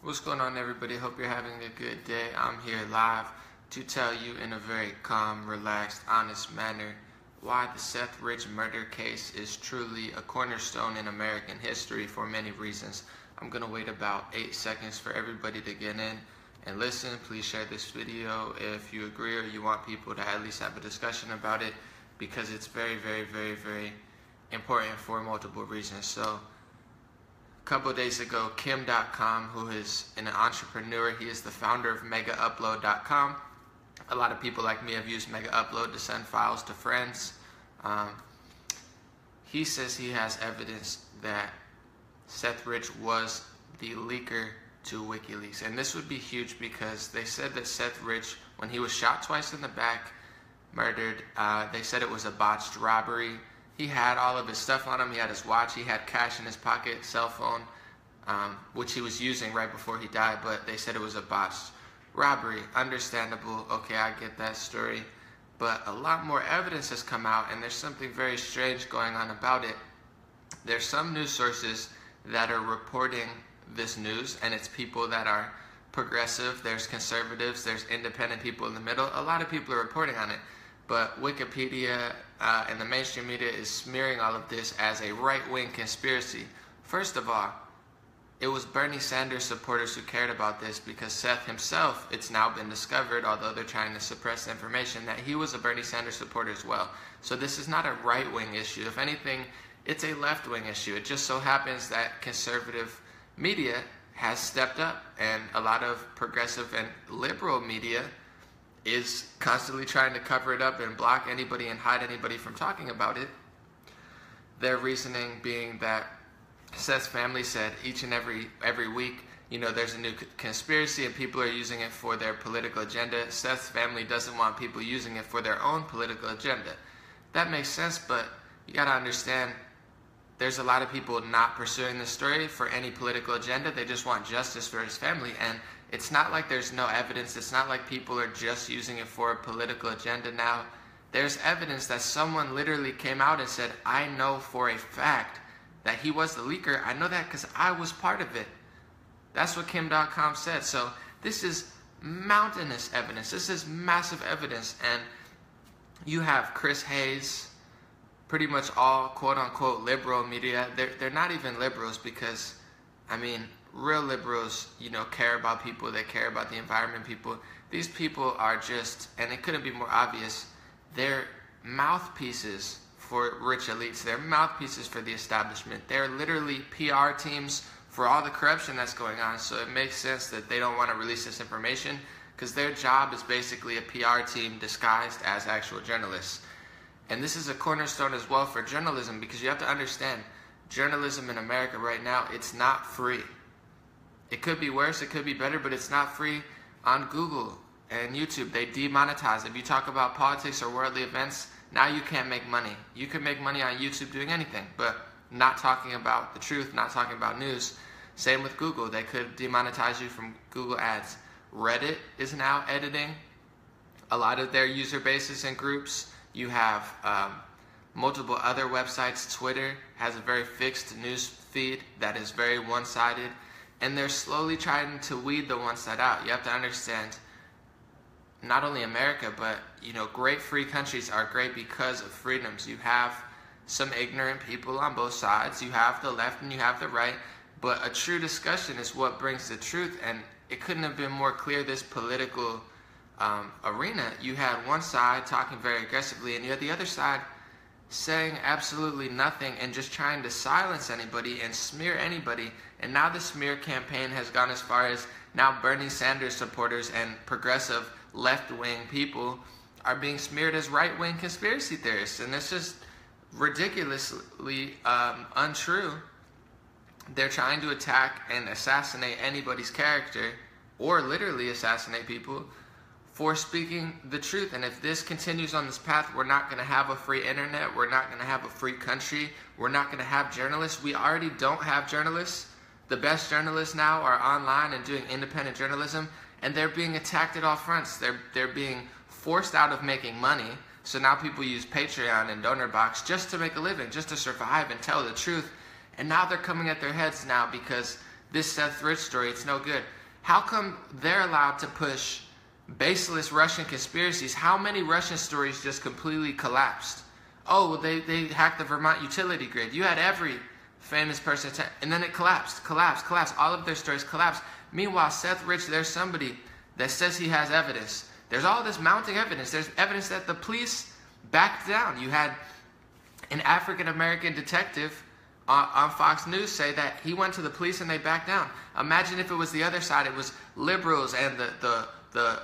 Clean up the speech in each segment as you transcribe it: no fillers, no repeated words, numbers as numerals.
What's going on, everybody? Hope you're having a good day. I'm here live to tell you in a very calm, relaxed, honest manner why the Seth Rich murder case is truly a cornerstone in American history for many reasons. I'm going to wait about 8 seconds for everybody to get in and listen. Please share this video if you agree or you want people to at least have a discussion about it, because it's very, very, very, very important for multiple reasons. So, a couple of days ago, Kim.com, who is an entrepreneur, he is the founder of MegaUpload.com. A lot of people like me have used MegaUpload to send files to friends. He says he has evidence that Seth Rich was the leaker to WikiLeaks. And this would be huge because they said that Seth Rich, when he was shot twice in the back, murdered, they said it was a botched robbery. He had all of his stuff on him. He had his watch, he had cash in his pocket, cell phone, which he was using right before he died, but they said it was a botched robbery. Understandable. Okay, I get that story. But a lot more evidence has come out, and there's something very strange going on about it. There's some news sources that are reporting this news, and it's people that are progressive, there's conservatives, there's independent people in the middle. A lot of people are reporting on it. But Wikipedia and the mainstream media is smearing all of this as a right-wing conspiracy. First of all, it was Bernie Sanders supporters who cared about this, because Seth himself, it's now been discovered, although they're trying to suppress the information, that he was a Bernie Sanders supporter as well. So this is not a right-wing issue. If anything, it's a left-wing issue. It just so happens that conservative media has stepped up, and a lot of progressive and liberal media is constantly trying to cover it up and block anybody and hide anybody from talking about it. Their reasoning being that Seth's family said each and every week, there's a new conspiracy and people are using it for their political agenda. Seth's family doesn't want people using it for their own political agenda. That makes sense, but you gotta understand, there's a lot of people not pursuing this story for any political agenda. They just want justice for his family, and it's not like there's no evidence. It's not like people are just using it for a political agenda now. There's evidence that someone literally came out and said, I know for a fact that he was the leaker. I know that because I was part of it. That's what Kim.com said. So this is mountainous evidence. This is massive evidence. And you have Chris Hayes, pretty much all quote-unquote liberal media. They're not even liberals, because, real liberals, care about people. They care about the environment people. These people are just, and it couldn't be more obvious, they're mouthpieces for rich elites. They're mouthpieces for the establishment. They're literally PR teams for all the corruption that's going on. So it makes sense that they don't want to release this information, because their job is basically a PR team disguised as actual journalists. And this is a cornerstone as well for journalism, because you have to understand, journalism in America right now, it's not free. It could be worse, it could be better, but it's not free. On Google and YouTube, they demonetize. If you talk about politics or worldly events, now you can't make money. You can make money on YouTube doing anything, but not talking about the truth, not talking about news. Same with Google. They could demonetize you from Google ads. Reddit is now editing a lot of their user bases and groups. You have multiple other websites. Twitter has a very fixed news feed that is very one-sided, and they're slowly trying to weed the one side out. You have to understand, not only America, but great free countries are great because of freedoms. You have some ignorant people on both sides. You have the left and you have the right, but a true discussion is what brings the truth. And it couldn't have been more clear, this political arena. You had one side talking very aggressively, and you had the other side saying absolutely nothing and just trying to silence anybody and smear anybody. And now the smear campaign has gone as far as now Bernie Sanders supporters and progressive left-wing people are being smeared as right-wing conspiracy theorists. And it's just ridiculously untrue. They're trying to attack and assassinate anybody's character, or literally assassinate people, for speaking the truth. And if this continues on this path, we're not going to have a free internet. We're not going to have a free country. We're not going to have journalists. We already don't have journalists. The best journalists now are online and doing independent journalism, and they're being attacked at all fronts. They're being forced out of making money. So now people use Patreon and DonorBox just to make a living, just to survive and tell the truth. And now they're coming at their heads now because this Seth Rich story, it's no good. How come they're allowed to push baseless Russian conspiracies? How many Russian stories just completely collapsed? Oh, well, they hacked the Vermont utility grid. You had every famous person, and then it collapsed. All of their stories collapsed. Meanwhile, Seth Rich, there's somebody that says he has evidence. There's all this mounting evidence. There's evidence that the police backed down. You had an African-American detective on Fox News say that he went to the police and they backed down. Imagine if it was the other side. It was liberals and the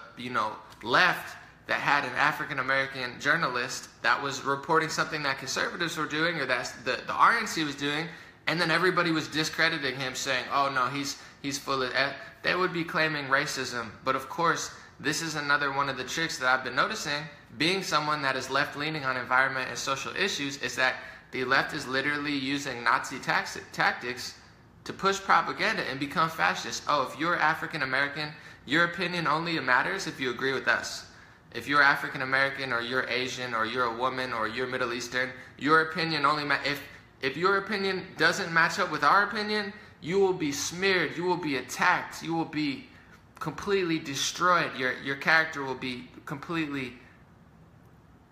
left that had an African-American journalist that was reporting something that conservatives were doing, or that the RNC was doing, and then everybody was discrediting him, saying, oh no, he's full of... They would be claiming racism. But of course, this is another one of the tricks that I've been noticing, being someone that is left-leaning on environment and social issues, is that the left is literally using Nazi tactics to push propaganda and become fascist. Oh, if you're African American, your opinion only matters if you agree with us. If you're African American, or you're Asian, or you're a woman, or you're Middle Eastern, your opinion only matters. If your opinion doesn't match up with our opinion, you will be smeared, you will be attacked, you will be completely destroyed. Your character will be completely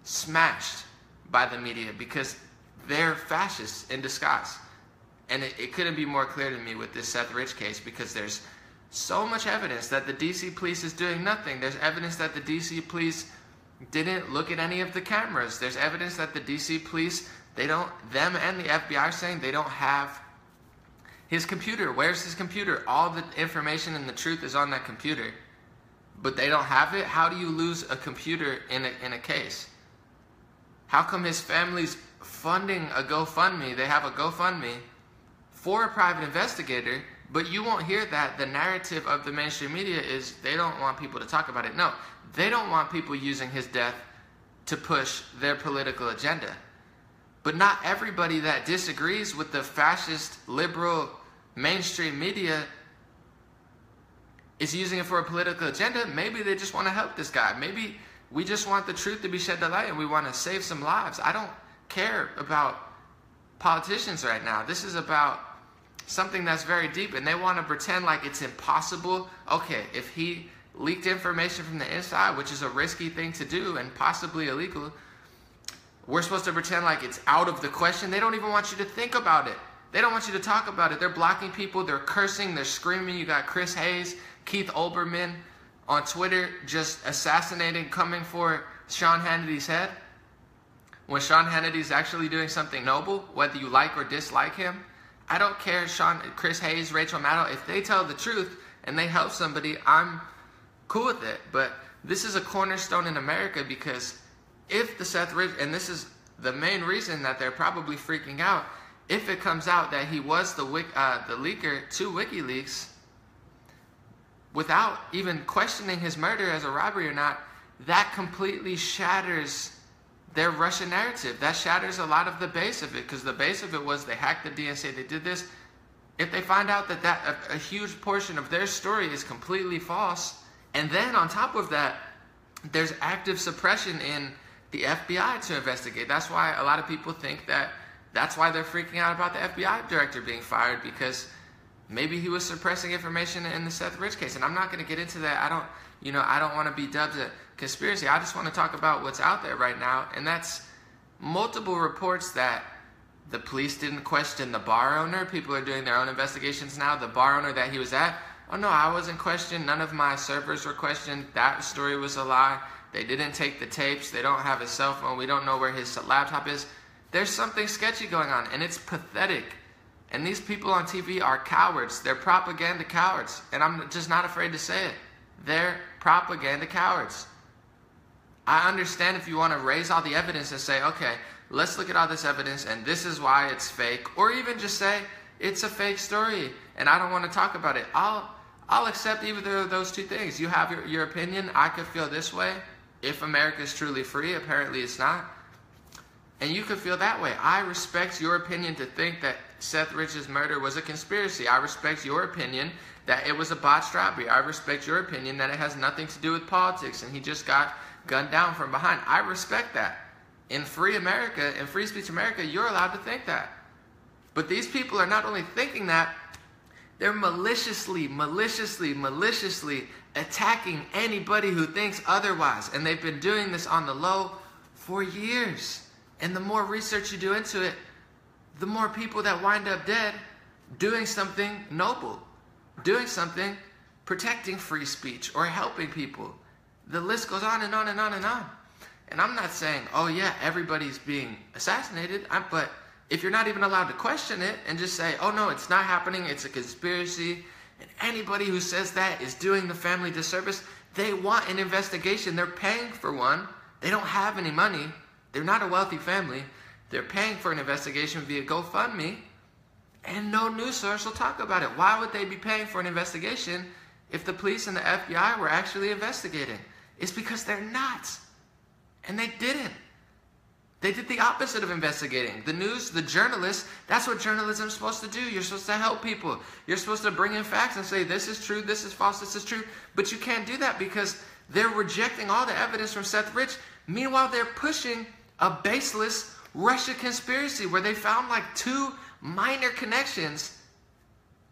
smashed by the media, because they're fascists in disguise. And it couldn't be more clear to me with this Seth Rich case, because there's so much evidence that the DC police is doing nothing. There's evidence that the DC police didn't look at any of the cameras. There's evidence that the DC police, them and the FBI are saying they don't have his computer. Where's his computer? All the information and the truth is on that computer, but they don't have it. How do you lose a computer in a case? How come his family's funding a GoFundMe? They have a GoFundMe for a private investigator, but you won't hear that. The narrative of the mainstream media is they don't want people to talk about it. No, they don't want people using his death to push their political agenda. But not everybody that disagrees with the fascist, liberal, mainstream media is using it for a political agenda. Maybe they just want to help this guy. Maybe we just want the truth to be shed to light and we want to save some lives. I don't care about politicians right now. This is about something that's very deep, and they want to pretend like it's impossible. Okay, if he leaked information from the inside, which is a risky thing to do and possibly illegal, we're supposed to pretend like it's out of the question. They don't even want you to think about it. They don't want you to talk about it. They're blocking people. They're cursing. They're screaming. You got Chris Hayes, Keith Olbermann on Twitter just assassinating, coming for Sean Hannity's head, when Sean Hannity's actually doing something noble, whether you like or dislike him. I don't care, Chris Hayes, Rachel Maddow. If they tell the truth and they help somebody, I'm cool with it. But this is a cornerstone in America, because if the Seth Rich, and this is the main reason that they're probably freaking out, if it comes out that he was the leaker to WikiLeaks, without even questioning his murder as a robbery or not, that completely shatters their Russian narrative. That shatters a lot of the base of it, because the base of it was they hacked the DNC, they did this. If they find out that a huge portion of their story is completely false, and then on top of that, there's active suppression in the FBI to investigate. That's why a lot of people think that's why they're freaking out about the FBI director being fired, because maybe he was suppressing information in the Seth Rich case. And I'm not going to get into that. I don't want to be dubbed a conspiracy. I just want to talk about what's out there right now, and that's multiple reports that the police didn't question the bar owner. People are doing their own investigations now. The bar owner that he was at, oh no, I wasn't questioned. None of my servers were questioned. That story was a lie. They didn't take the tapes. They don't have his cell phone. We don't know where his laptop is. There's something sketchy going on, and it's pathetic. And these people on TV are cowards. They're propaganda cowards. And I'm just not afraid to say it. They're propaganda cowards. I understand if you want to raise all the evidence and say, okay, let's look at all this evidence and this is why it's fake. Or even just say, it's a fake story and I don't want to talk about it. I'll accept either of those two things. You have your opinion. I could feel this way. If America is truly free, apparently it's not. And you could feel that way. I respect your opinion to think that Seth Rich's murder was a conspiracy. I respect your opinion that it was a botched robbery. I respect your opinion that it has nothing to do with politics and he just got gunned down from behind. I respect that. In free America, in free speech America, you're allowed to think that. But these people are not only thinking that, They're maliciously attacking anybody who thinks otherwise. And they've been doing this on the low for years. And the more research you do into it, the more people that wind up dead doing something noble, doing something protecting free speech or helping people. The list goes on and on and on and on. And I'm not saying, oh yeah, everybody's being assassinated, but if you're not even allowed to question it and just say, oh no, it's not happening, it's a conspiracy, and anybody who says that is doing the family disservice. They want an investigation. They're paying for one. They don't have any money. They're not a wealthy family. They're paying for an investigation via GoFundMe, and no news source will talk about it. Why would they be paying for an investigation if the police and the FBI were actually investigating? It's because they're not. And they didn't. They did the opposite of investigating. The news, the journalists, that's what journalism is supposed to do. You're supposed to help people. You're supposed to bring in facts and say, this is true, this is false, this is true. But you can't do that because they're rejecting all the evidence from Seth Rich. Meanwhile, they're pushing a baseless Russia conspiracy where they found like 2 minor connections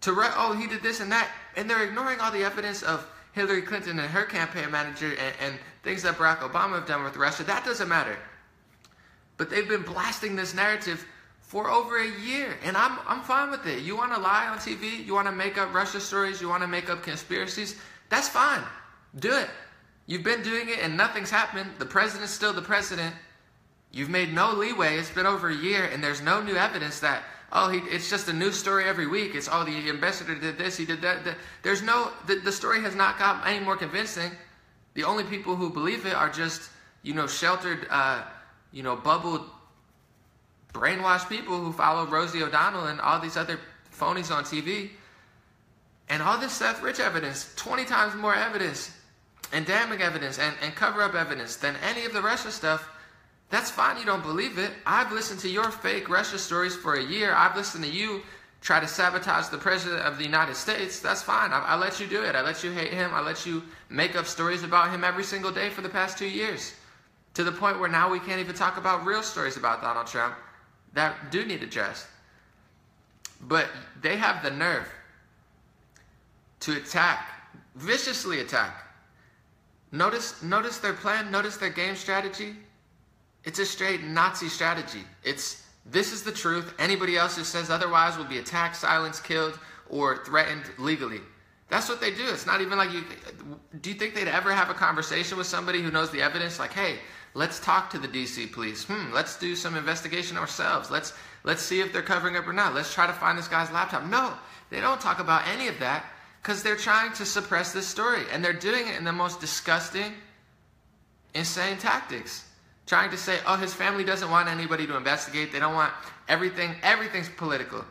to, oh, he did this and that. And they're ignoring all the evidence of Hillary Clinton and her campaign manager and things that Barack Obama have done with Russia. That doesn't matter. But they've been blasting this narrative for over a year. And I'm fine with it. You want to lie on TV? You want to make up Russia stories? You want to make up conspiracies? That's fine. Do it. You've been doing it and nothing's happened. The president's still the president. You've made no leeway. It's been over a year and there's no new evidence that, oh, it's just a news story every week. It's, oh, the ambassador did this, he did that. There's no, the story has not gotten any more convincing. The only people who believe it are just, sheltered, bubbled, brainwashed people who follow Rosie O'Donnell and all these other phonies on TV. And all this Seth Rich evidence, 20 times more evidence and damning evidence and cover-up evidence than any of the Russia stuff. That's fine, you don't believe it. I've listened to your fake Russia stories for a year. I've listened to you try to sabotage the president of the United States. That's fine. I let you do it. I let you hate him. I let you make up stories about him every single day for the past 2 years. To the point where now we can't even talk about real stories about Donald Trump that do need addressed. But they have the nerve to attack, viciously attack. Notice their plan, notice their game strategy. It's a straight Nazi strategy. This is the truth. Anybody else who says otherwise will be attacked, silenced, killed, or threatened legally. That's what they do. It's not even like do you think they'd ever have a conversation with somebody who knows the evidence? Like, hey, let's talk to the DC police. Let's do some investigation ourselves. Let's see if they're covering up or not. Let's try to find this guy's laptop. No, they don't talk about any of that because they're trying to suppress this story. And they're doing it in the most disgusting, insane tactics. Trying to say, oh, his family doesn't want anybody to investigate. They don't want everything's political.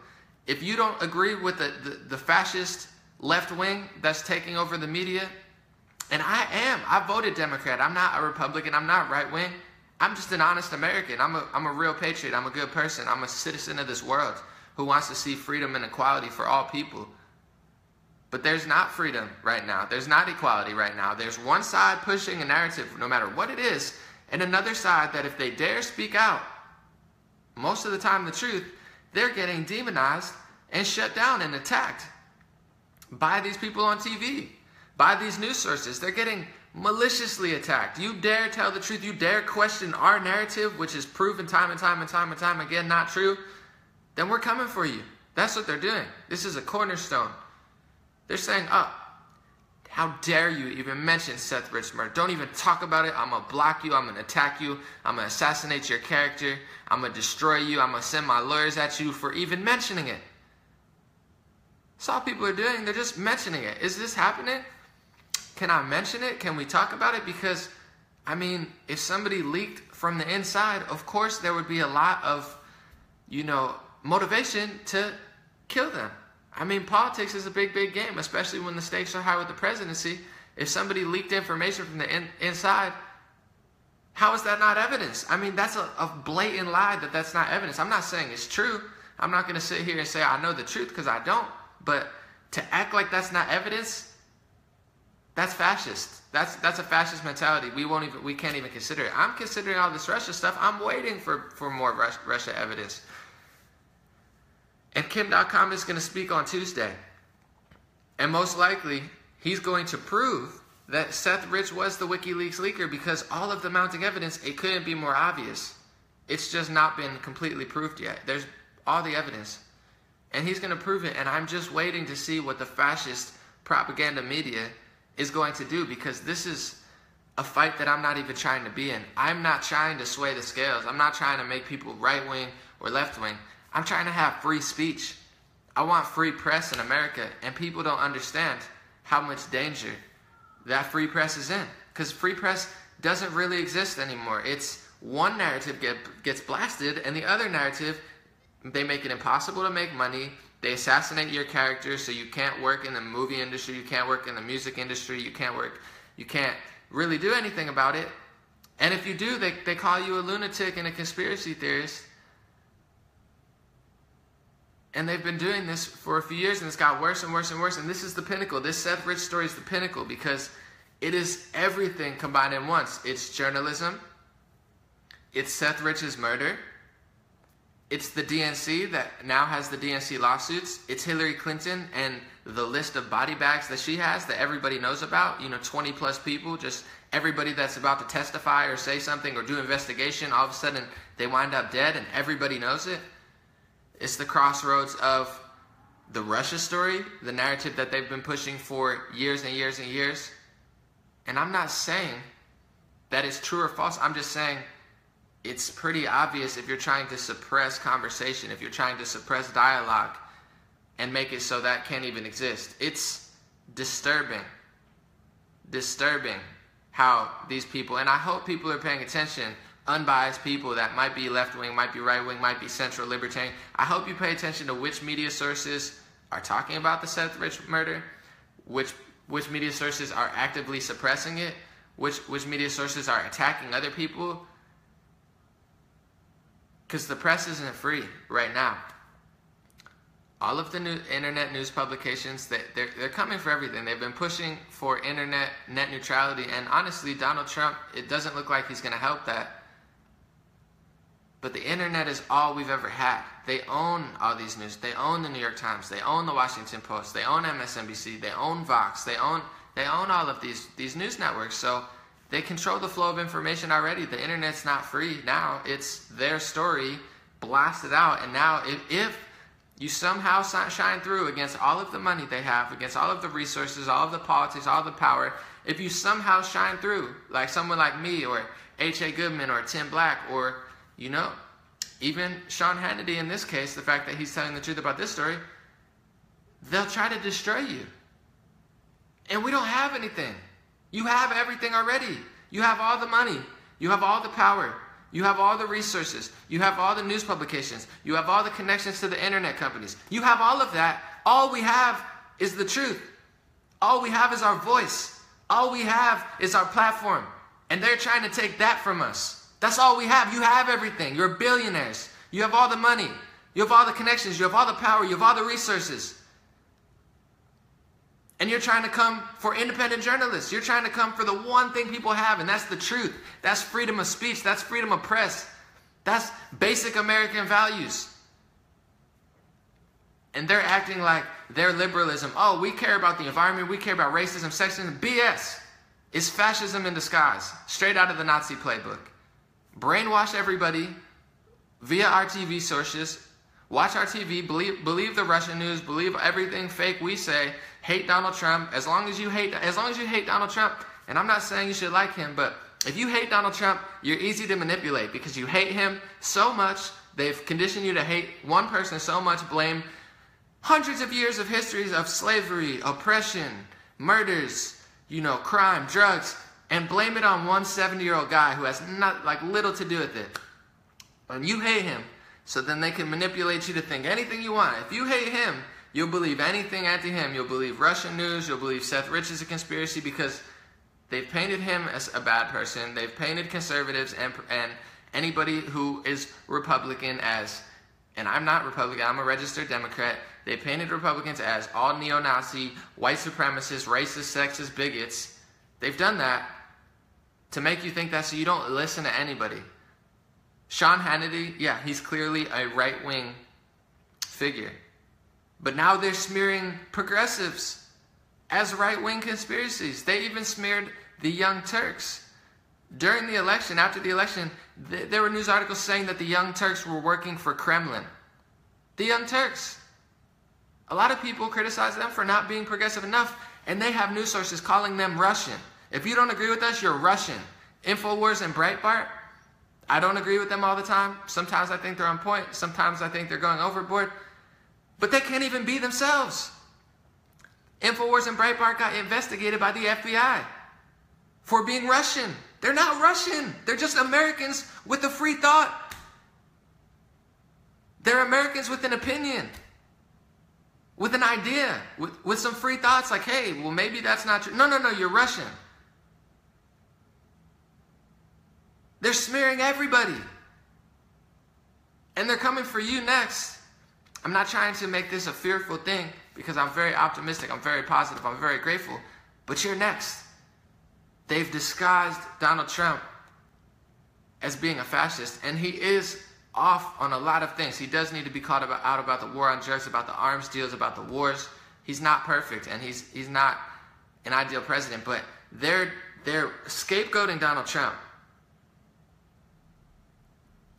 If you don't agree with the fascist left wing that's taking over the media, and I voted Democrat. I'm not a Republican. I'm not right wing. I'm just an honest American. I'm a real patriot. I'm a good person. I'm a citizen of this world who wants to see freedom and equality for all people. But there's not freedom right now. There's not equality right now. There's one side pushing a narrative, no matter what it is, and another side that if they dare speak out, most of the time the truth, they're getting demonized and shut down and attacked by these people on TV, by these news sources. They're getting maliciously attacked. You dare tell the truth, you dare question our narrative, which is proven time and time again not true, then we're coming for you. That's what they're doing. This is a cornerstone. They're saying, oh, how dare you even mention Seth Rich murder? Don't even talk about it. I'm going to block you. I'm going to attack you. I'm going to assassinate your character. I'm going to destroy you. I'm going to send my lawyers at you for even mentioning it. That's all people are doing. They're just mentioning it. Is this happening? Can I mention it? Can we talk about it? Because, if somebody leaked from the inside, of course there would be a lot of, motivation to kill them. Politics is a big game, especially when the stakes are high with the presidency. If somebody leaked information from the inside, how is that not evidence? That's a blatant lie that's not evidence. I'm not saying it's true. I'm not going to sit here and say I know the truth because I don't. But to act like that's not evidence, that's fascist. That's a fascist mentality. We can't even consider it. I'm considering all this Russia stuff. I'm waiting for more Russia evidence. And Kim.com is going to speak on Tuesday. And most likely, he's going to prove that Seth Rich was the WikiLeaks leaker because all of the mounting evidence, it couldn't be more obvious. It's just not been completely proved yet. There's all the evidence. And he's going to prove it. And I'm just waiting to see what the fascist propaganda media is going to do, because this is a fight that I'm not even trying to be in. I'm not trying to sway the scales. I'm not trying to make people right-wing or left-wing. I'm trying to have free speech. I want free press in America, and people don't understand how much danger that free press is in, because free press doesn't really exist anymore. It's one narrative gets blasted, and the other narrative, they make it impossible to make money. They assassinate your characters, so you can't work in the movie industry, you can't work in the music industry, you can't really do anything about it. And if you do, they call you a lunatic and a conspiracy theorist. And they've been doing this for a few years, and it's got worse and worse and worse. And this is the pinnacle. This Seth Rich story is the pinnacle, because it is everything combined in once. It's journalism. It's Seth Rich's murder. It's the DNC that now has the DNC lawsuits. It's Hillary Clinton and the list of body bags that she has that everybody knows about. 20 plus people, just everybody that's about to testify or say something or do investigation, all of a sudden they wind up dead and everybody knows it. It's the crossroads of the Russia story, the narrative that they've been pushing for years and years and years. And I'm not saying that it's true or false. I'm just saying it's pretty obvious if you're trying to suppress conversation, if you're trying to suppress dialogue and make it so that can't even exist. It's disturbing how these people, and I hope people are paying attention, unbiased people that might be left-wing, might be right-wing, might be central libertarian. I hope you pay attention to which media sources are talking about the Seth Rich murder, which media sources are actively suppressing it, which media sources are attacking other people. Because the press isn't free right now. All of the new internet news publications, they're coming for everything. They've been pushing for internet net neutrality. And honestly, Donald Trump, it doesn't look like he's going to help that. But the internet is all we've ever had. They own all these news. They own the New York Times. They own the Washington Post. They own MSNBC. They own Vox. They own all of these news networks. So they control the flow of information already. The internet's not free now. It's their story blasted out. And now if you somehow shine through against all of the money they have, against all of the resources, all of the politics, all of the power, if you somehow shine through, like someone like me or H.A. Goodman or Tim Black or, even Sean Hannity in this case, the fact that he's telling the truth about this story, they'll try to destroy you. And we don't have anything. You have everything already. You have all the money. You have all the power. You have all the resources. You have all the news publications. You have all the connections to the internet companies. You have all of that. All we have is the truth. All we have is our voice. All we have is our platform. And they're trying to take that from us. That's all we have. You have everything. You're billionaires. You have all the money. You have all the connections. You have all the power. You have all the resources. And you're trying to come for independent journalists. You're trying to come for the one thing people have, and that's the truth. That's freedom of speech. That's freedom of press. That's basic American values. And they're acting like their liberalism, oh, we care about the environment, we care about racism, sexism. BS. It's fascism in disguise, straight out of the Nazi playbook. Brainwash everybody via our TV sources. Watch our TV, believe the Russian news, believe everything fake we say, hate Donald Trump. As long as you hate Donald Trump, and I'm not saying you should like him, but if you hate Donald Trump, you're easy to manipulate because you hate him so much, they've conditioned you to hate one person so much, blame hundreds of years of histories of slavery, oppression, murders, crime, drugs, and blame it on one 70-year-old guy who has little to do with it. And you hate him. So then they can manipulate you to think anything you want. If you hate him, you'll believe anything anti-him. You'll believe Russian news. You'll believe Seth Rich is a conspiracy because they've painted him as a bad person. They've painted conservatives and anybody who is Republican as, and I'm not Republican, I'm a registered Democrat. They painted Republicans as all neo-Nazi, white supremacists, racist, sexist, bigots. They've done that to make you think that so you don't listen to anybody. Sean Hannity, yeah, he's clearly a right-wing figure. But now they're smearing progressives as right-wing conspiracies. They even smeared the Young Turks. During the election, after the election, there were news articles saying that the Young Turks were working for Kremlin. The Young Turks. A lot of people criticize them for not being progressive enough, and they have news sources calling them Russian. If you don't agree with us, you're Russian. InfoWars and Breitbart, I don't agree with them all the time. Sometimes I think they're on point. Sometimes I think they're going overboard. But they can't even be themselves. InfoWars and Breitbart got investigated by the FBI for being Russian. They're not Russian. They're just Americans with a free thought. They're Americans with an opinion, with an idea, with some free thoughts like, hey, well, maybe that's not true. No, you're Russian. They're smearing everybody. And they're coming for you next. I'm not trying to make this a fearful thing because I'm very optimistic, I'm very positive, I'm very grateful. But you're next. They've disguised Donald Trump as being a fascist, and he is off on a lot of things. He does need to be called out about the war on drugs, about the arms deals, about the wars. He's not perfect, and he's not an ideal president, but they're scapegoating Donald Trump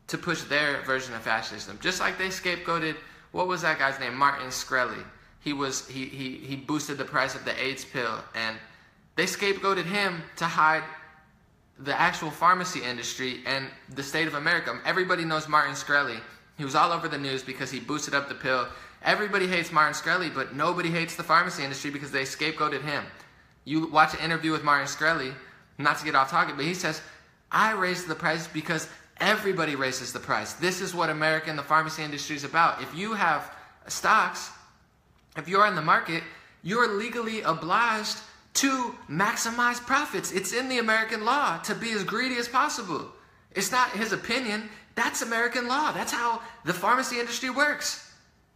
to push their version of fascism. Just like they scapegoated, what was that guy's name? Martin Shkreli. He boosted the price of the AIDS pill, and they scapegoated him to hide the actual pharmacy industry and the state of America. Everybody knows Martin Shkreli. He was all over the news because he boosted up the pill. Everybody hates Martin Shkreli, but nobody hates the pharmacy industry because they scapegoated him. You watch an interview with Martin Shkreli, not to get off topic, but he says, I raised the price because everybody raises the price. This is what America and the pharmacy industry is about. If you have stocks, if you're in the market, you're legally obliged to maximize profits. It's in the American law to be as greedy as possible. It's not his opinion. That's American law. That's how the pharmacy industry works.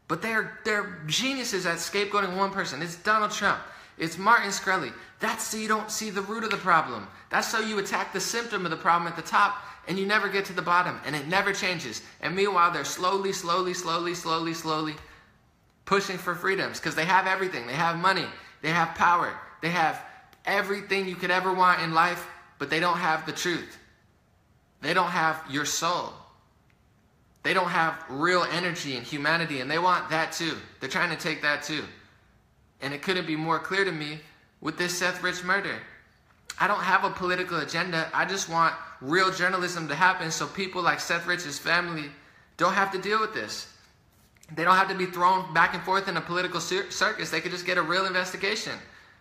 But they're geniuses at scapegoating one person. It's Donald Trump. It's Martin Shkreli. That's so you don't see the root of the problem. That's so you attack the symptom of the problem at the top and you never get to the bottom, and it never changes. And meanwhile, they're slowly pushing for freedoms because they have everything. They have money. They have power. They have everything you could ever want in life, but they don't have the truth. They don't have your soul. They don't have real energy and humanity, and they want that too. They're trying to take that too. And it couldn't be more clear to me with this Seth Rich murder. I don't have a political agenda. I just want real journalism to happen so people like Seth Rich's family don't have to deal with this. They don't have to be thrown back and forth in a political circus. They could just get a real investigation.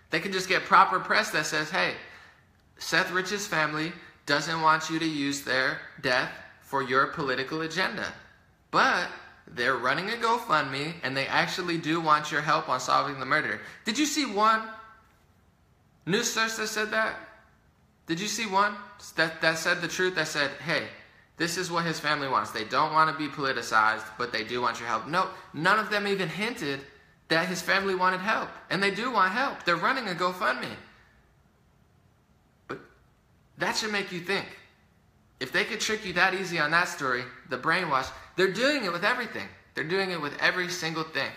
They can just get proper press that says, hey, Seth Rich's family doesn't want you to use their death for your political agenda. But they're running a GoFundMe, and they actually do want your help on solving the murder. Did you see one news source that said that? Did you see one that said the truth, that said, hey, this is what his family wants. They don't want to be politicized, but they do want your help. No, none of them even hinted that his family wanted help. And they do want help. They're running a GoFundMe. But that should make you think. If they could trick you that easy on that story, the brainwash, they're doing it with everything. They're doing it with every single thing.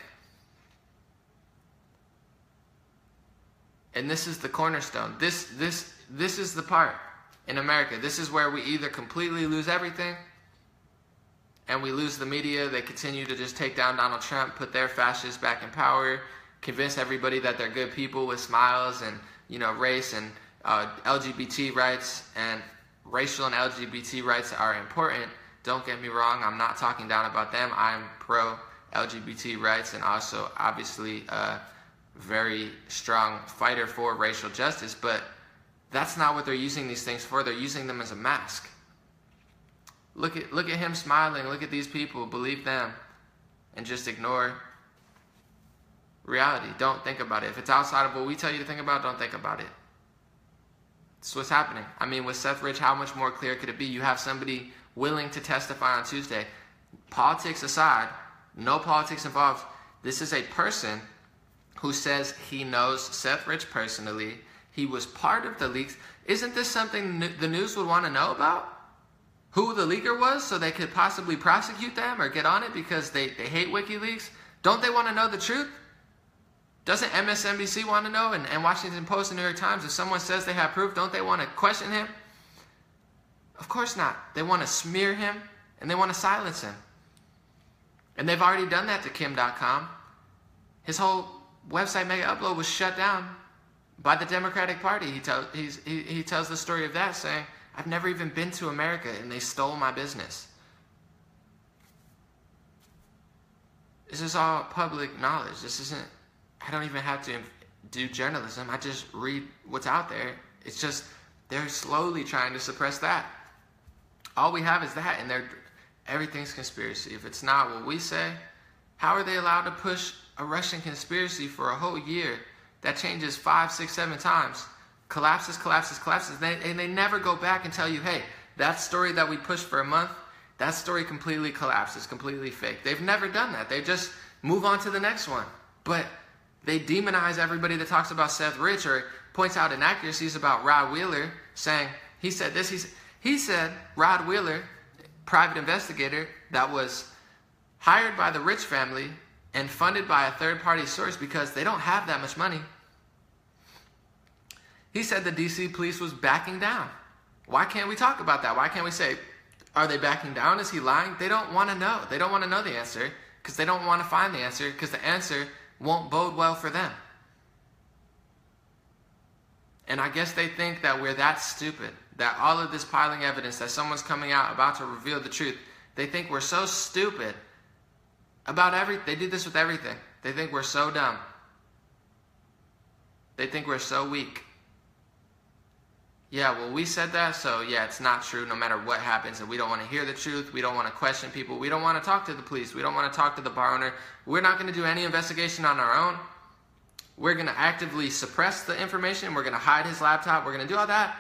And this is the cornerstone. This is the part in America. This is where we either completely lose everything and we lose the media. They continue to just take down Donald Trump, put their fascists back in power, convince everybody that they're good people with smiles and, race and LGBT rights, and racial and LGBT rights are important. Don't get me wrong. I'm not talking down about them. I'm pro-LGBT rights and also obviously a very strong fighter for racial justice, but that's not what they're using these things for. They're using them as a mask. Look at him smiling. Look at these people. Believe them. And just ignore reality. Don't think about it. If it's outside of what we tell you to think about, don't think about it. That's what's happening. I mean, with Seth Rich, how much more clear could it be? You have somebody willing to testify on Tuesday. Politics aside, no politics involved. This is a person who says he knows Seth Rich personally. He was part of the leaks. Isn't this something the news would want to know about? Who the leaker was, so they could possibly prosecute them or get on it because they hate WikiLeaks? Don't they want to know the truth? Doesn't MSNBC want to know, and Washington Post and New York Times, if someone says they have proof, don't they want to question him? Of course not. They want to smear him, and they want to silence him. And they've already done that to Kim.com. His whole website Mega Upload was shut down by the Democratic Party. He tells the story of that, saying, I've never even been to America, and they stole my business. This is all public knowledge. This isn't, I don't even have to do journalism. I just read what's out there. It's just, they're slowly trying to suppress that. All we have is that, and everything's conspiracy. If it's not what we say, how are they allowed to push a Russian conspiracy for a whole year that changes 5, 6, 7 times, collapses, and they never go back and tell you, hey, that story that we pushed for a month, that story completely collapses, completely fake. They've never done that. They just move on to the next one. But they demonize everybody that talks about Seth Rich or points out inaccuracies about Rod Wheeler, saying, he said this, he said Rod Wheeler, private investigator that was hired by the Rich family and funded by a third-party source because they don't have that much money. He said the DC police was backing down. Why can't we talk about that? Why can't we say, are they backing down? Is he lying? They don't want to know. They don't want to know the answer because they don't want to find the answer because the answer won't bode well for them. And I guess they think that we're that stupid, that all of this piling evidence, that someone's coming out about to reveal the truth, they think we're so stupid about everything. They do this with everything. They think we're so dumb. They think we're so weak. Yeah, well, we said that, so yeah, it's not true no matter what happens, and we don't want to hear the truth. We don't want to question people. We don't want to talk to the police. We don't want to talk to the bar owner. We're not going to do any investigation on our own. We're going to actively suppress the information. We're going to hide his laptop. We're going to do all that.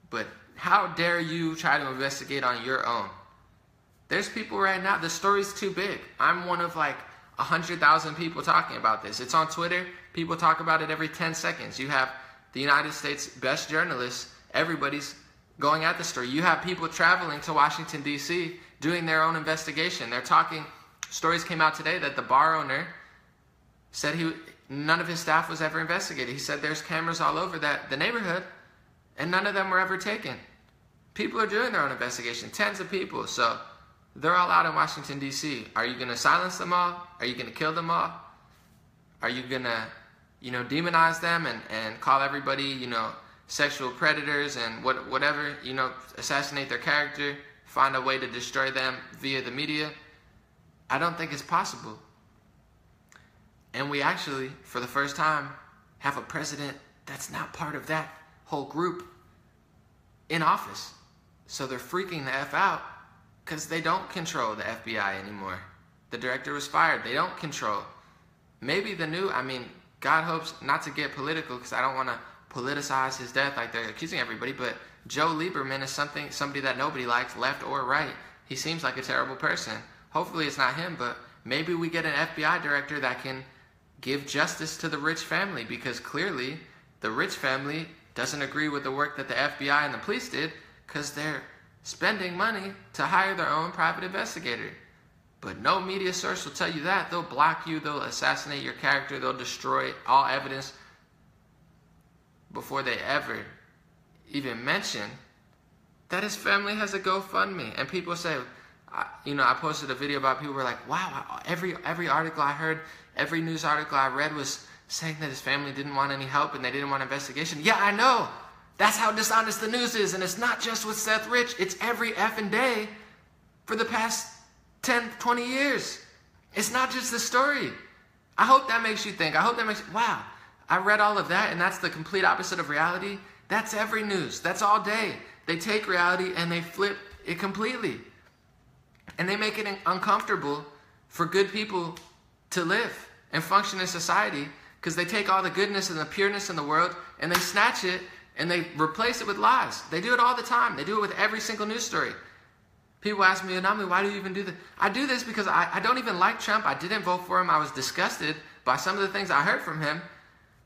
But how dare you try to investigate on your own? There's people right now, the story's too big. I'm one of like 100,000 people talking about this. It's on Twitter. People talk about it every 10 seconds. You have the United States' best journalists. Everybody's going at the story. You have people traveling to Washington, D.C., doing their own investigation. They're talking, stories came out today that the bar owner said none of his staff was ever investigated. He said there's cameras all over the neighborhood, and none of them were ever taken. People are doing their own investigation, tens of people. So they're all out in Washington, D.C. Are you going to silence them all? Are you going to kill them all? Are you going to, demonize them and call everybody, sexual predators and whatever, assassinate their character, find a way to destroy them via the media? I don't think it's possible. And we actually, for the first time, have a president that's not part of that whole group in office. So they're freaking the F out because they don't control the FBI anymore. The director was fired. They don't control. Maybe God hopes not to get political because I don't want to politicize his death like they're accusing everybody, but Joe Lieberman is somebody that nobody likes, left or right. He seems like a terrible person. Hopefully it's not him, but maybe we get an FBI director that can give justice to the Rich family, because clearly the Rich family doesn't agree with the work that the FBI and the police did because they're spending money to hire their own private investigator. But no media source will tell you that. They'll block you. They'll assassinate your character. They'll destroy all evidence before they ever even mention that his family has a GoFundMe. And people say, I posted a video about people who were like, wow, every article I heard, every news article I read was saying that his family didn't want any help and they didn't want an investigation. Yeah, I know. That's how dishonest the news is. And it's not just with Seth Rich. It's every effing day for the past 10, 20 years. It's not just the story. I hope that makes you think. I hope that makes you, wow, I read all of that and that's the complete opposite of reality. That's every news. That's all day. They take reality and they flip it completely. And they make it uncomfortable for good people to live and function in society because they take all the goodness and the pureness in the world and they snatch it and they replace it with lies. They do it all the time. They do it with every single news story. People ask me, Anami, why do you even do this? I do this because I don't even like Trump. I didn't vote for him. I was disgusted by some of the things I heard from him.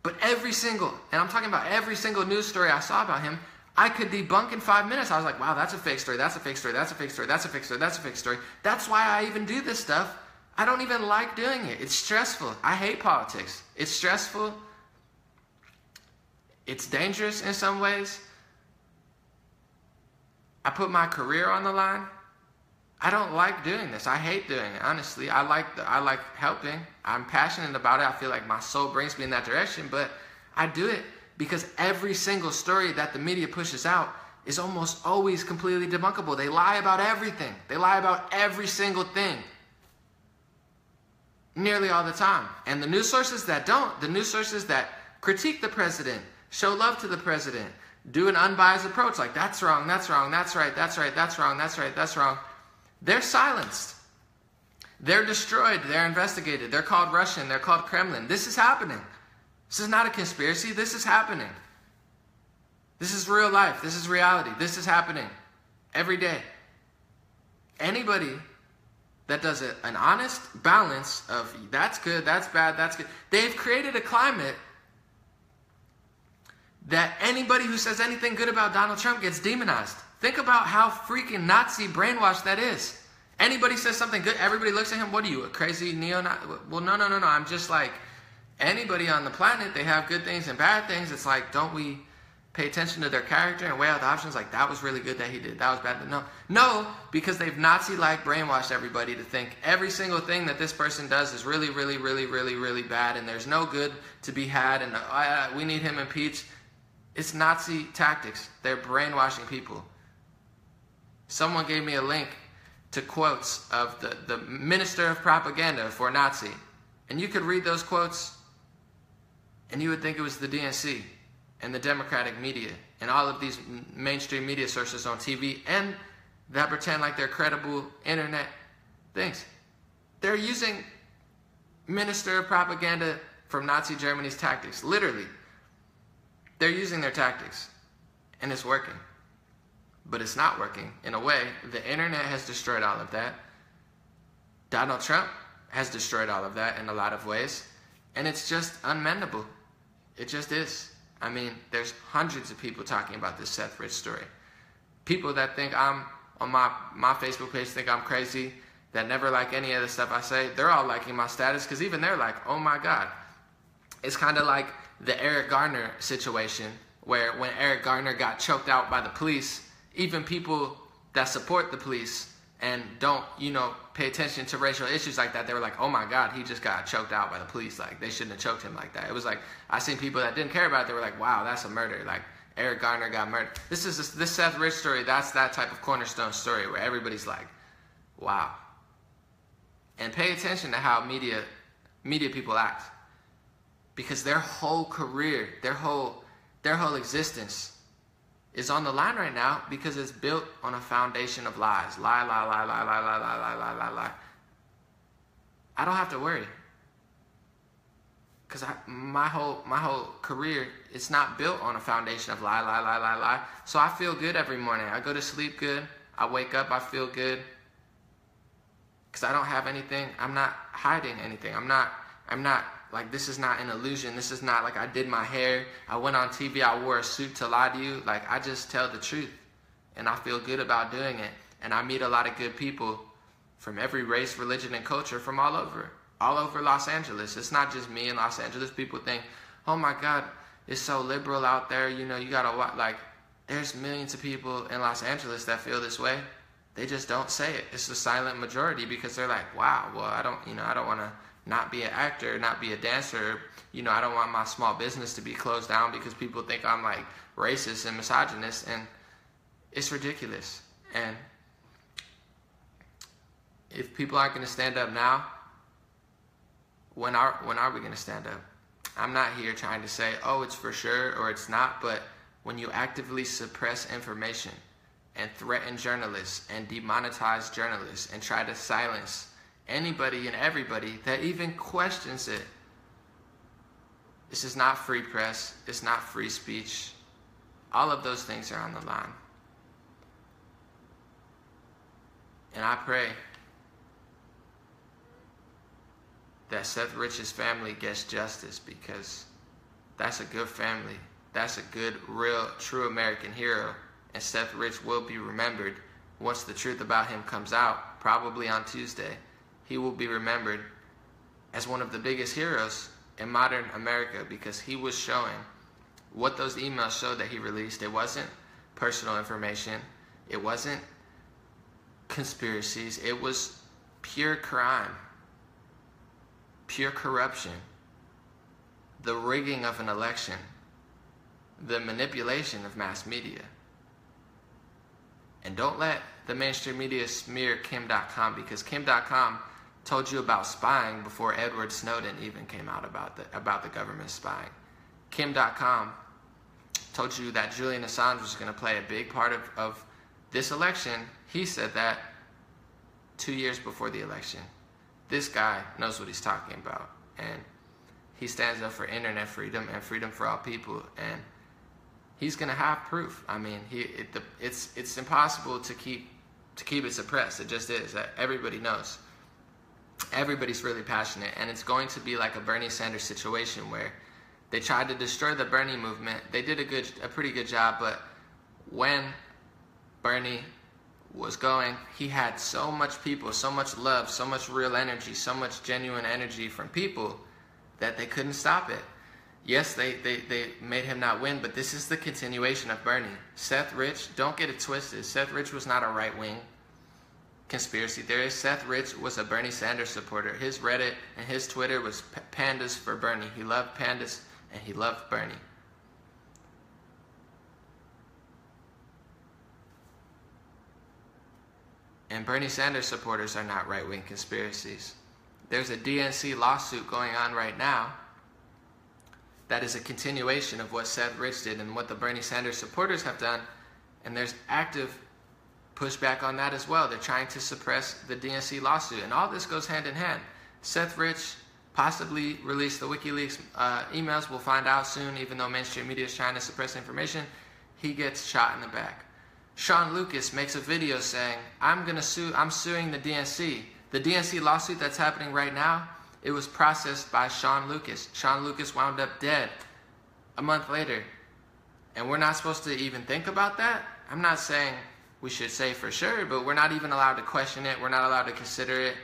But every single, and I'm talking about every single news story I saw about him, I could debunk in 5 minutes. I was like, wow, that's a fake story. That's a fake story. That's a fake story. That's a fake story. That's a fake story. That's why I even do this stuff I don't even like doing it. It's stressful. I hate politics. It's stressful. It's dangerous in some ways. I put my career on the line. I don't like doing this. I hate doing it, honestly. I like helping. I'm passionate about it. I feel like my soul brings me in that direction, but I do it because every single story that the media pushes out is almost always completely debunkable. They lie about everything. They lie about every single thing. Nearly all the time. And the news sources that don't, the news sources that critique the president, show love to the president, do an unbiased approach, like that's wrong, that's wrong, that's right, that's right, that's wrong, that's right, that's wrong, they're silenced. They're destroyed. They're investigated. They're called Russian. They're called Kremlin. This is happening. This is not a conspiracy. This is happening. This is real life. This is reality. This is happening every day. Anybody that does an honest balance of that's good, that's bad, that's good. They've created a climate that anybody who says anything good about Donald Trump gets demonized. Think about how freaking Nazi brainwashed that is. Anybody says something good, everybody looks at him, what are you, a crazy neo-Nazi? Well, no. I'm just like, anybody on the planet, they have good things and bad things. It's like, don't we pay attention to their character and weigh out the options? Like, that was really good that he did. That was bad. No, because they've Nazi-like brainwashed everybody to think every single thing that this person does is really, really, really, really, really bad, and there's no good to be had, and we need him impeached. It's Nazi tactics. They're brainwashing people. Someone gave me a link to quotes of the minister of propaganda for Nazi. And you could read those quotes and you would think it was the DNC and the Democratic media and all of these mainstream media sources on TV and that pretend like they're credible internet things. They're using minister of propaganda from Nazi Germany's tactics. Literally. They're using their tactics. And it's working. But it's not working. In a way, the internet has destroyed all of that. Donald Trump has destroyed all of that in a lot of ways. And it's just unmendable. It just is. I mean, there's hundreds of people talking about this Seth Rich story. People that think I'm, on my Facebook page, think I'm crazy, that never like any of the stuff I say, they're all liking my status because even they're like, oh my God. It's kind of like the Eric Garner situation where when Eric Garner got choked out by the police, even people that support the police and don't, pay attention to racial issues like that, they were like, oh my God, he just got choked out by the police. Like, they shouldn't have choked him like that. It was like, I seen people that didn't care about it, they were like, wow, that's a murder. Like, Eric Garner got murdered. This Seth Rich story, that's that type of Cornerstone story where everybody's like, wow. And pay attention to how media people act. Because their whole career, their whole existence is on the line right now because it's built on a foundation of lies. Lie. I don't have to worry. Because my whole career, it's not built on a foundation of lie. So I feel good every morning. I go to sleep good. I wake up, I feel good. Because I don't have anything. I'm not hiding anything. I'm not like, this is not an illusion. This is not like I did my hair. I went on TV. I wore a suit to lie to you. Like, I just tell the truth. And I feel good about doing it. And I meet a lot of good people from every race, religion, and culture from all over Los Angeles. It's not just me in Los Angeles. People think, oh my God, it's so liberal out there. You gotta watch. Like, there's millions of people in Los Angeles that feel this way. They just don't say it. It's the silent majority because they're like, wow, well, I don't want to not be an actor, not be a dancer. I don't want my small business to be closed down because people think I'm like racist and misogynist, and it's ridiculous. And if people aren't going to stand up now, when are we going to stand up? I'm not here trying to say, oh, it's for sure or it's not, but when you actively suppress information and threaten journalists and demonetize journalists and try to silence anybody and everybody that even questions it. This is not free press. It's not free speech. All of those things are on the line. And I pray that Seth Rich's family gets justice because that's a good family. That's a good, real, true American hero. And Seth Rich will be remembered once the truth about him comes out, probably on Tuesday. he will be remembered as one of the biggest heroes in modern America, because he was showing what those emails showed that he released. It wasn't personal information. It wasn't conspiracies. It was pure crime, pure corruption, the rigging of an election, the manipulation of mass media. And don't let the mainstream media smear Kim.com, because Kim.com told you about spying before Edward Snowden even came out about the government spying. Kim.com told you that Julian Assange was going to play a big part of this election. He said that 2 years before the election. This guy knows what he's talking about, and he stands up for internet freedom and freedom for all people, and he's going to have proof. I mean, it's impossible to keep it suppressed. It just is. Everybody knows. Everybody's really passionate, and it's going to be like a Bernie Sanders situation where they tried to destroy the Bernie movement. They did a pretty good job, but when Bernie was going, he had so much people, so much love, so much real energy, so much genuine energy from people that they couldn't stop it. Yes, they made him not win, but this is the continuation of Bernie. Seth Rich, don't get it twisted. Seth Rich was not a right-wing conspiracy theorist. Seth Rich was a Bernie Sanders supporter. His Reddit and his Twitter was pandas for Bernie. He loved pandas and he loved Bernie. And Bernie Sanders supporters are not right-wing conspiracies. There's a DNC lawsuit going on right now that is a continuation of what Seth Rich did and what the Bernie Sanders supporters have done, and there's active pushback on that as well. They're trying to suppress the DNC lawsuit, and all this goes hand in hand. Seth Rich possibly released the WikiLeaks emails. We'll find out soon, even though mainstream media is trying to suppress information. He gets shot in the back. Sean Lucas makes a video saying, I'm suing the DNC. The DNC lawsuit that's happening right now, it was processed by Sean Lucas. Sean Lucas wound up dead a month later. And we're not supposed to even think about that? I'm not saying we should say for sure, but we're not even allowed to question it. We're not allowed to consider it.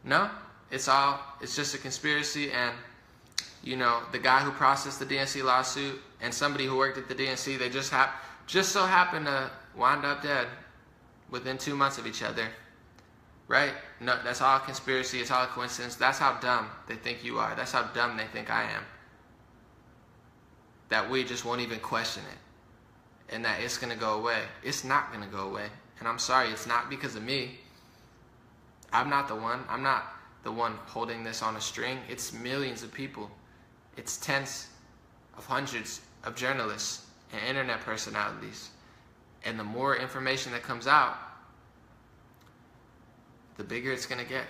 No, it's just a conspiracy. And, you know, the guy who processed the DNC lawsuit and somebody who worked at the DNC, they just so happened to wind up dead within 2 months of each other. Right? No, that's all conspiracy. It's all a coincidence. That's how dumb they think you are. That's how dumb they think I am. That we just won't even question it. And that it's going to go away. It's not going to go away. And I'm sorry, it's not because of me. I'm not the one. I'm not the one holding this on a string. It's millions of people. It's tens of hundreds of journalists and internet personalities. And the more information that comes out, the bigger it's going to get.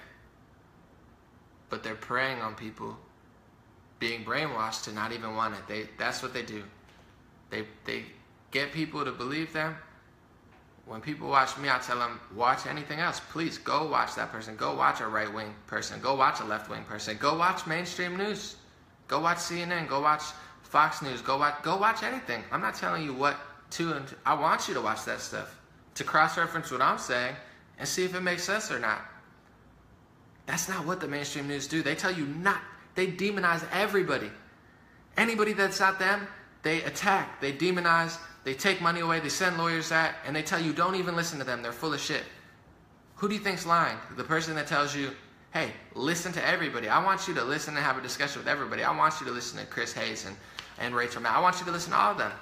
But they're preying on people being brainwashed to not even want it. That's what they do. They get people to believe them. When people watch me, I tell them, watch anything else. Please, go watch that person. Go watch a right-wing person. Go watch a left-wing person. Go watch mainstream news. Go watch CNN. Go watch Fox News. Go watch anything. I'm not telling you what to. I want you to watch that stuff to cross-reference what I'm saying and see if it makes sense or not. That's not what the mainstream news do. They tell you not. They demonize everybody. Anybody that's not them, they attack. They demonize. They take money away. They send lawyers at, and they tell you don't even listen to them. They're full of shit. Who do you think's lying? The person that tells you, hey, listen to everybody. I want you to listen and have a discussion with everybody. I want you to listen to Chris Hayes and Rachel Matt. I want you to listen to all of them.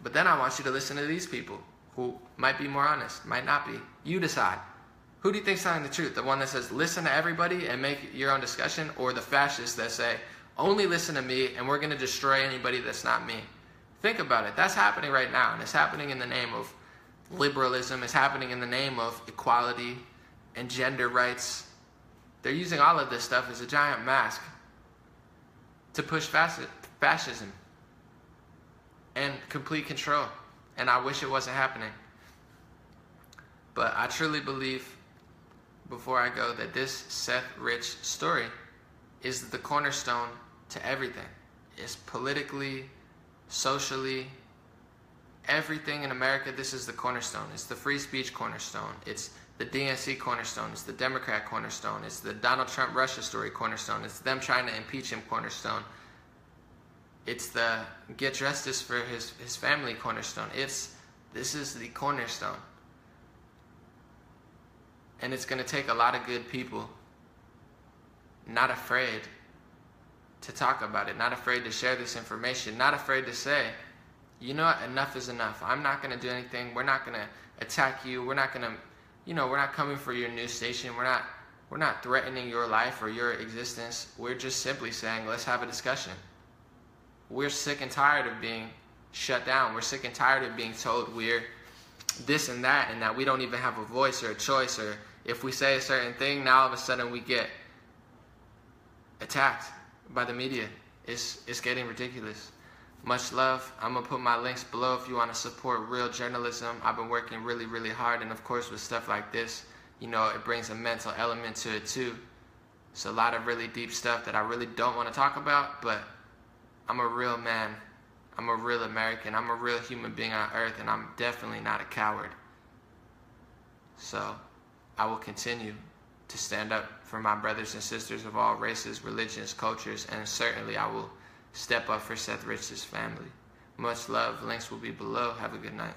But then I want you to listen to these people who might be more honest, might not be. You decide. Who do you think's telling the truth? The one that says listen to everybody and make your own discussion, or the fascists that say only listen to me and we're going to destroy anybody that's not me? Think about it. That's happening right now, and it's happening in the name of liberalism. It's happening in the name of equality and gender rights. They're using all of this stuff as a giant mask to push fascism and complete control. And I wish it wasn't happening. But I truly believe, before I go, that this Seth Rich story is the cornerstone to everything. It's politically, socially, everything in America. This is the cornerstone. It's the free speech cornerstone. It's the DNC cornerstone. It's the Democrat cornerstone. It's the Donald Trump Russia story cornerstone. It's them trying to impeach him cornerstone. It's the get justice for his family cornerstone. This is the cornerstone. And it's going to take a lot of good people, not afraid to talk about it, not afraid to share this information, not afraid to say, you know what, enough is enough. I'm not going to do anything. We're not going to attack you. We're not going to, we're not coming for your news station. We're not threatening your life or your existence. We're just simply saying, let's have a discussion. We're sick and tired of being shut down. We're sick and tired of being told we're this and that we don't even have a voice or a choice, or if we say a certain thing, now all of a sudden we get attacked by the media. It's getting ridiculous. Much love. I'm going to put my links below if you want to support real journalism. I've been working really, really hard, and of course with stuff like this, it brings a mental element to it too. It's a lot of really deep stuff that I really don't want to talk about, but I'm a real man. I'm a real American. I'm a real human being on earth, and I'm definitely not a coward. So I will continue to stand up for my brothers and sisters of all races, religions, cultures, and certainly I will step up for Seth Rich's family. Much love. Links will be below. Have a good night.